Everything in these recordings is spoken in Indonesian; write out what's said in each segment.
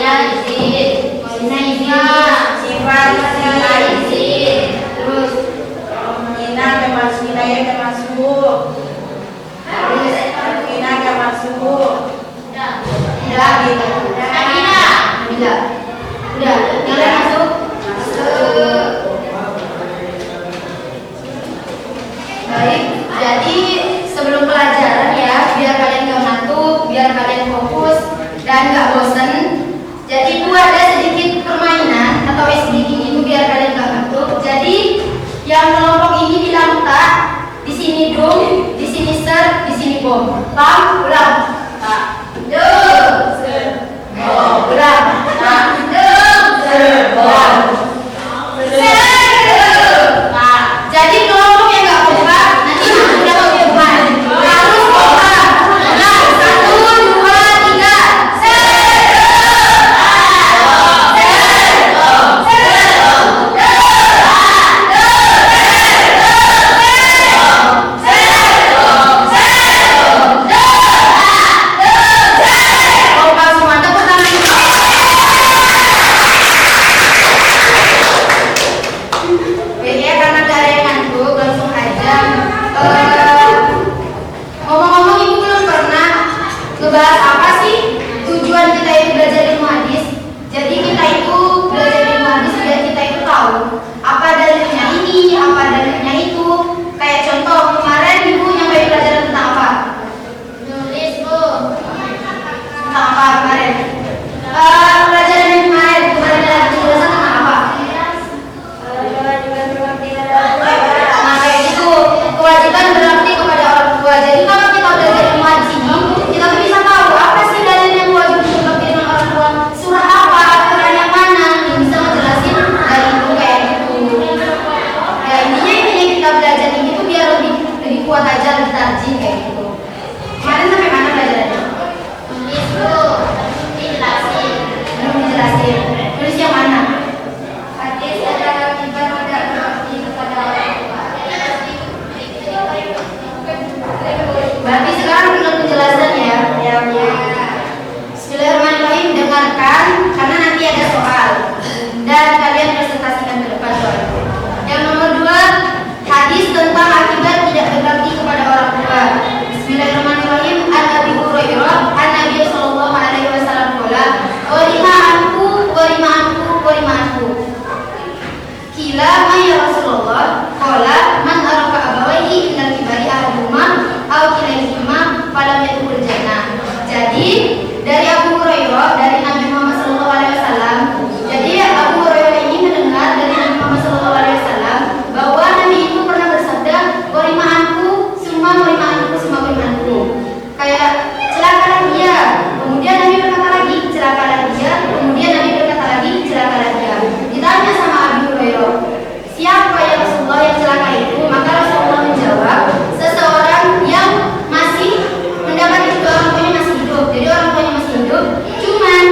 Walinya izin. Sifatnya izin. Terus Ina termasuk Inaya termasuk. Ina termasuk. tidak gitu. Tidak. Udah, kalian masuk. Baik, jadi sebelum pelajaran ya, biar kalian gak ngantuk, biar kalian fokus dan gak bosen. Jadi itu ada sedikit permainan atau SDG itu biar kalian gak ngantuk. Jadi yang kelompok ini bilang tak, di sini dong, di sini ser, di sini bom. Pam, ulang. Tak. Dong. Oh, ulang. Tak. Dong. Bom. Jadi kelompok yang nggak kompak nanti udah kebutuhan harus kompak. Nah, 1, 2, 3. Kompak semua, tepuk tangan. Ya, karena gak ada yang ngantuk, langsung aja. Ngomong-ngomong, ibu belum pernah ngebahas apa sih tujuan kita itu belajar ilmu hadis. Jadi kita itu belajar ilmu hadis biar kita itu tahu apa dalilnya ini, apa dalilnya itu. Kayak contoh kemarin ibu nyampein pelajaran tentang apa? Nulis, Bu. Tentang apa kemarin? Pelajaran yang kemarin ada penjelasan tentang apa? Nah, kayak gitu, kewajiban berbakti kepada orang tua. Jadi kalau kita udah jadi hadis ini, kita tuh bisa tahu apa sih dalil yang wajib untuk berbakti dengan orang tua, surah apa, Al-Quran yang mana, yang bisa ngejelasin dari itu kayak gitu. Ya intinya kita belajar ini tuh biar lebih kuat aja, lebih tarjih kayak gitu. Kemarin sampai mana belajarannya? Belum dijelasin. Tulis yang mana? Hadis adalah akibat tidak berbakti kepada orang tua. Berarti sekarang dengan penjelasan ya. Bismillahirrahmanirrahim, dengarkan karena nanti ada soal dan kalian presentasikan ke depan soalnya. Yang nomor 2, hadis tentang akibat tidak berbakti kepada orang tua. Bismillahirrahmanirrahim. An Abi Hurairah an Nabi sallallahu alaihi wasallam qala warimaanku kila ma ya Rasulullah qala man arafa abawaihi innal kibari ahaduhuma aw kilaihima falam yadkhul jannah. Jadi dari Abu Hurairah dari Nabi Muhammad sallallahu alaihi wasallam. Jadi Abu Hurairah ini mendengar dari Nabi Muhammad sallallahu alaihi wasallam bahwa Nabi itu pernah bersabda warimaanku summa warimaanku. Kayak celakalah dia. Kemudian Nabi berkata lagi celakalah dia. Kemudian Nabi berkata lagi celakalah dia. Ditanya sama Abu Hurairah, siapa ya Rasulullah yang celaka itu? Maka Rasulullah menjawab, seseorang yang masih mendapat itu orang tuanya masih hidup. Jadi orang tuanya masih hidup, cuman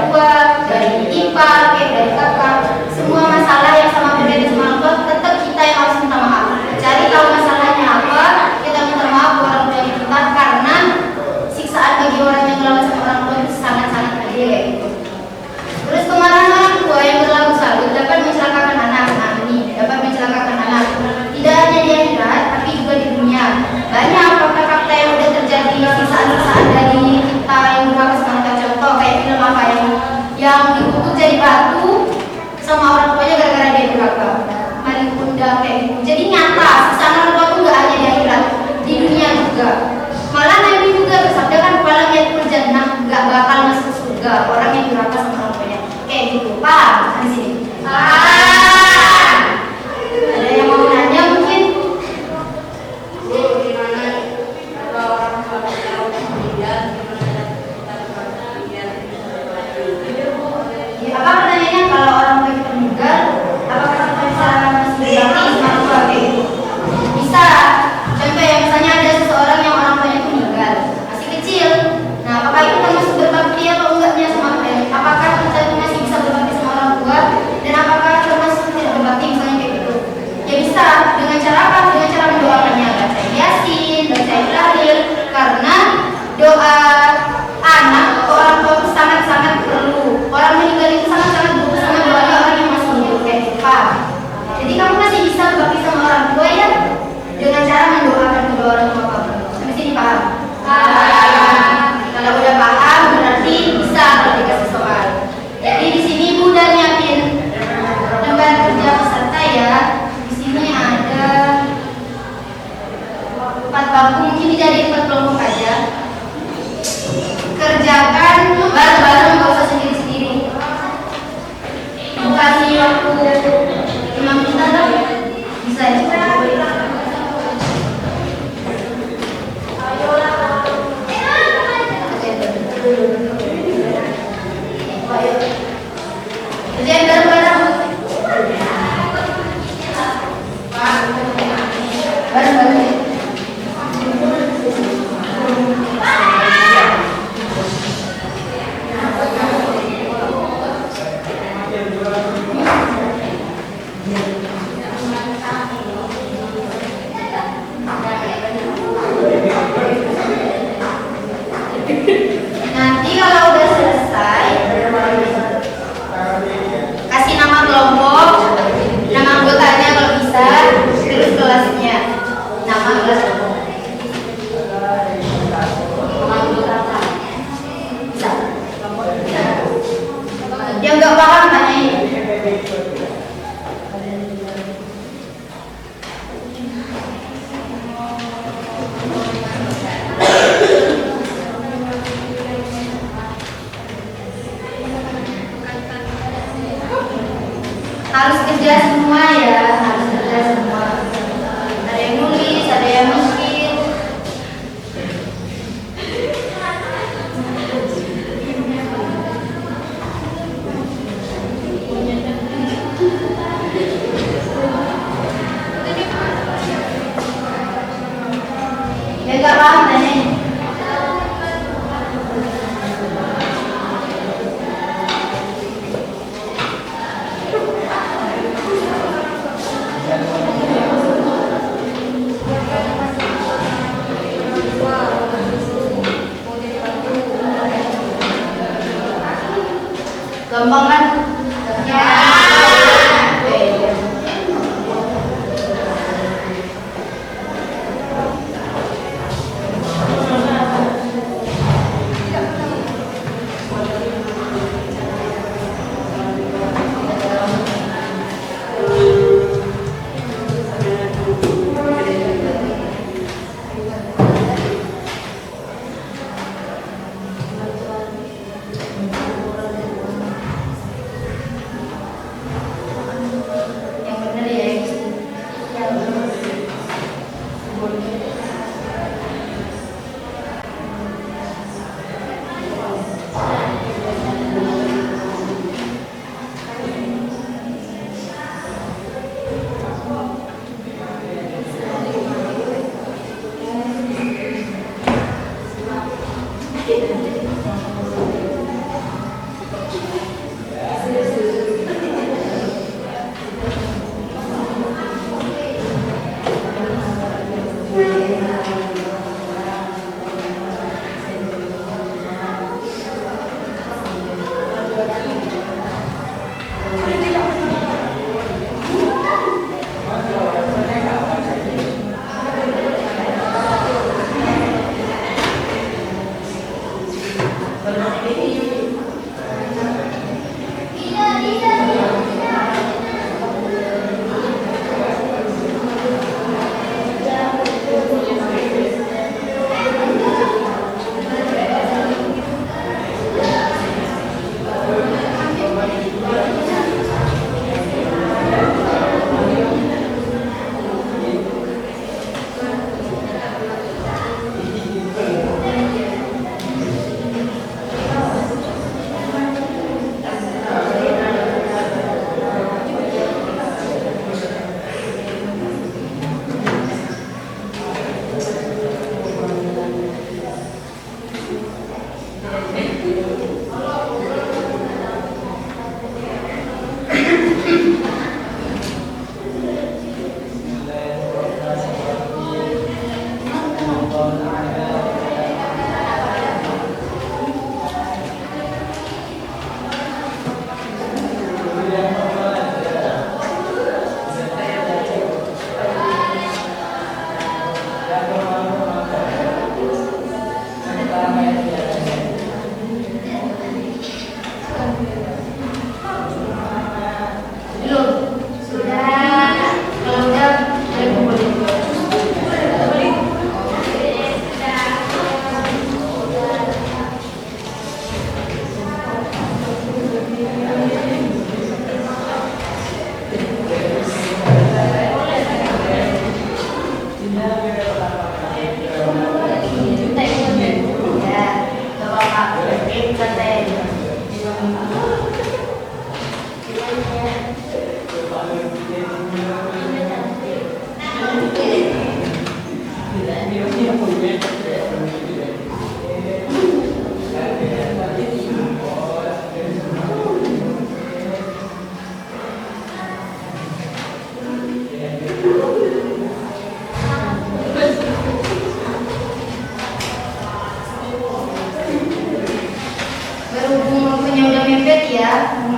tua, dari ipar, dari kakak, semua masalah yang sama berkaitan sama orang tua, tetap kita yang harus minta maaf. Cari tahu masalahnya apa, kita minta maaf ke orang tua kita, karena siksaan bagi orang yang melawan sama orang tua itu sangat-sangat adil kayak gitu. Terus kemarahan orang tua yang berlaku salut dapat mencelakakan anak. Nah ini dapat mencelakakan anak. Tidak hanya di akhirat, tapi juga di dunia. Banyak fakta-fakta yang udah terjadi, siksaan-siksaan dari kita yang berlaku sama kita. Contoh kayak film apa yang dikutuk jadi batu sama orang tuanya gara-gara dia durhaka. Maling kundang kayak gitu. Jadi nyata siksaan orang tua itu nggak hanya di akhirat, di dunia juga. Malah Nabi juga bersabda kan, "Falam yadkhul jannah," nggak bakal masuk surga orang yang durhaka sama orang tuanya. Kayak gitu, paham di sini? Paham. Ada yang mau nanya mungkin? Bu, gimana kalau orang tua kita udah meninggal, gimana kita Ya, apa pertanyaannya, kalau orang tua kita meninggal, apakah kita bisa masih berbakti sama orang tua kayak gitu? Bisa. Contoh ya, misalnya ada seseorang yang orang tuanya itu meninggal, masih kecil. Nah, apakah itu termasuk berbakti atau enggaknya sama mereka? Apakah kita itu masih bisa berbakti sama orang tua, dan apakah termasuk tidak berbakti misalnya kayak gitu? Ya bisa. Dengan cara apa? Dengan cara mendoakannya, baca Yasin, baca Ihlal, karena doa anak ke orang tua itu sangat-sangat perlu. Orang meninggal itu sangat-sangat butuh sama doanya orang yang masih hidup kayak gitu. Jadi kamu masih bisa berbakti sama orang tua ya, dengan cara mendoakan kedua orang tua kamu. Sampai sini paham? Kalau udah paham berarti bisa kalau dikasih soal. Jadi di sini Ibu udah nyiapin lembar kerja peserta ya. Di sini ada 4 bangku, mungkin dijadiin 4 kelompok aja. Kerjakan bareng-bareng, nggak usah sendiri-sendiri. Kasih waktu 5 menit atau bisa ya? Kerjain bareng-bareng. Bareng-bareng. Nanti kalau udah selesai, kasih nama kelompok, nama anggotanya kalau bisa, terus kelasnya, nama kelas kelompok. Bisa. Yang nggak paham tanyain. Harus kerja semua ya, harus kerja semua. Ada yang nulis, ada yang mikir. Ya nggak paham tanyain. Gampang kan? Ya.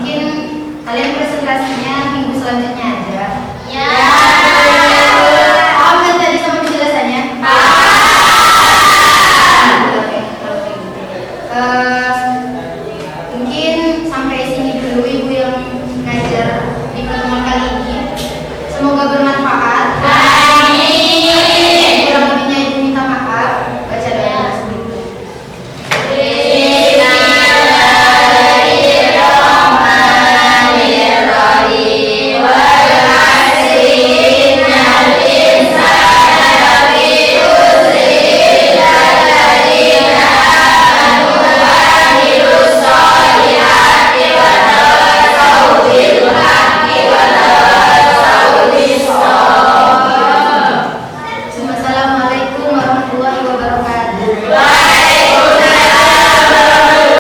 Mungkin kalian presentasinya minggu selanjutnya aja. Ya.